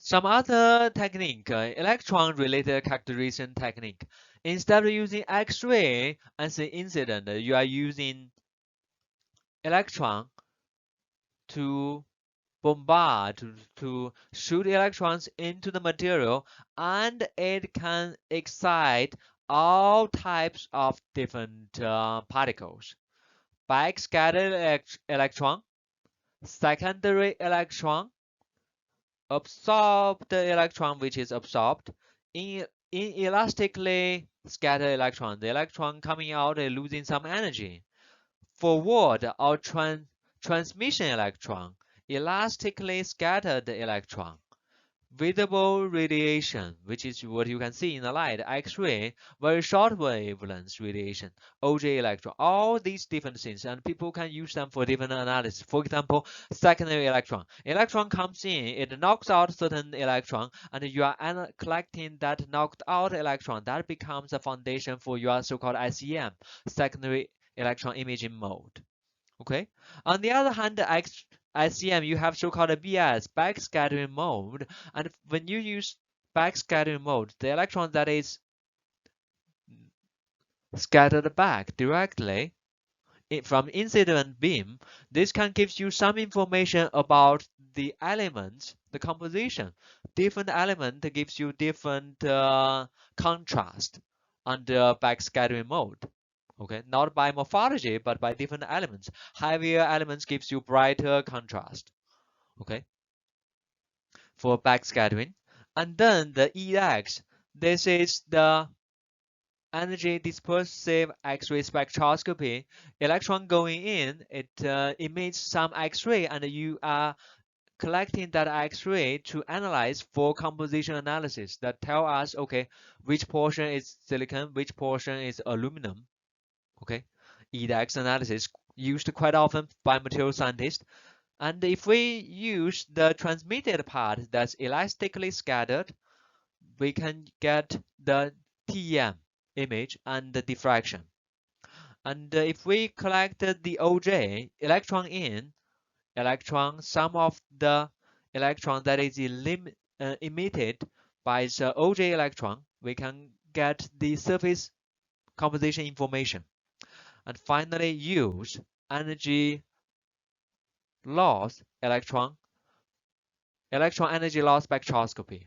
Some other technique, electron-related characterization technique. Instead of using X-ray as an incident, you are using electron to bombard, to shoot electrons into the material, and it can excite all types of different particles. Backscattered electron, secondary electron, absorbed electron which is absorbed, inelastically scattered electron, the electron coming out and losing some energy. Forward or transmission electron, elastically scattered electron. Visible radiation, which is what you can see in the light, X-ray, very short wavelength radiation, OJ electron, all these different things, and people can use them for different analysis. For example, secondary electron. Electron comes in, it knocks out certain electron, and you are collecting that knocked out electron. That becomes a foundation for your so-called SEM, secondary electron imaging mode. Okay. On the other hand, SEM, you have so-called BS, backscattering mode. And when you use backscattering mode, the electron that is scattered back directly from incident beam, this can give you some information about the elements, the composition. Different element gives you different contrast under backscattering mode. Okay, not by morphology, but by different elements. Heavier elements gives you brighter contrast. Okay, for backscattering. And then the EX, this is the energy dispersive X-ray spectroscopy. Electron going in, it emits some X-ray, and you are collecting that X-ray to analyze for composition analysis that tell us, okay, which portion is silicon, which portion is aluminum. Okay, EDAX analysis used quite often by material scientists. And if we use the transmitted part that's elastically scattered, we can get the TEM image and the diffraction. And if we collect the OJ, electron in, electron, some of the electron that is emitted by the OJ electron, we can get the surface composition information. And finally, use energy loss electron energy loss spectroscopy.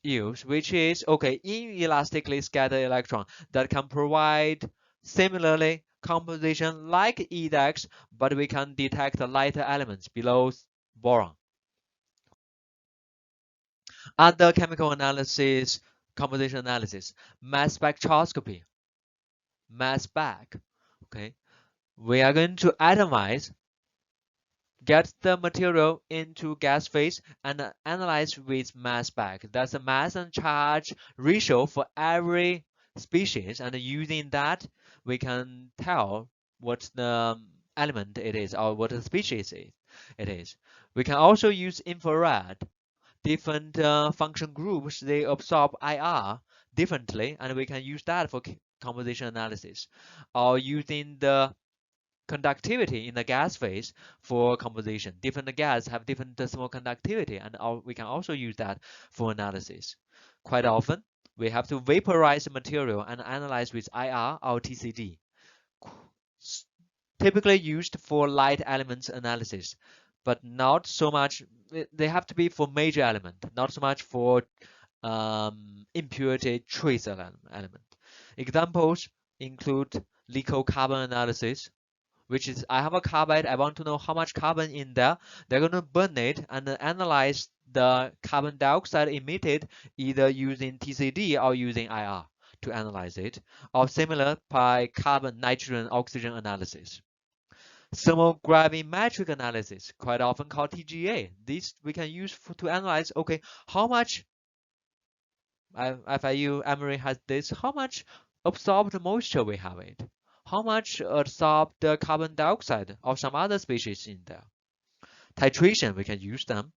Use, which is okay, inelastically scattered electron that can provide similarly composition like EDAX, but we can detect lighter elements below boron. Other chemical analysis, composition analysis, mass spectroscopy, mass spec. Okay, we are going to atomize, get the material into gas phase, and analyze with mass spec. That's the mass and charge ratio for every species, and using that, we can tell what the element it is or what the species it is. We can also use infrared. Different function groups, they absorb IR differently, and we can use that for composition analysis, or using the conductivity in the gas phase for composition. Different gas have different decimal conductivity, and we can also use that for analysis. Quite often, we have to vaporize the material and analyze with IR or TCD. Typically used for light elements analysis, but not so much. They have to be for major element, not so much for impurity trace element. Examples include Lico carbon analysis, which is I have a carbide, I want to know how much carbon in there. They're going to burn it and analyze the carbon dioxide emitted either using TCD or using IR to analyze it, or similar by carbon, nitrogen, oxygen analysis. Thermogravimetric analysis, quite often called TGA. This we can use to analyze, okay, how much, FIU Emory has this, how much absorbed moisture we have it, how much absorbed carbon dioxide or some other species in there. Titration, we can use them.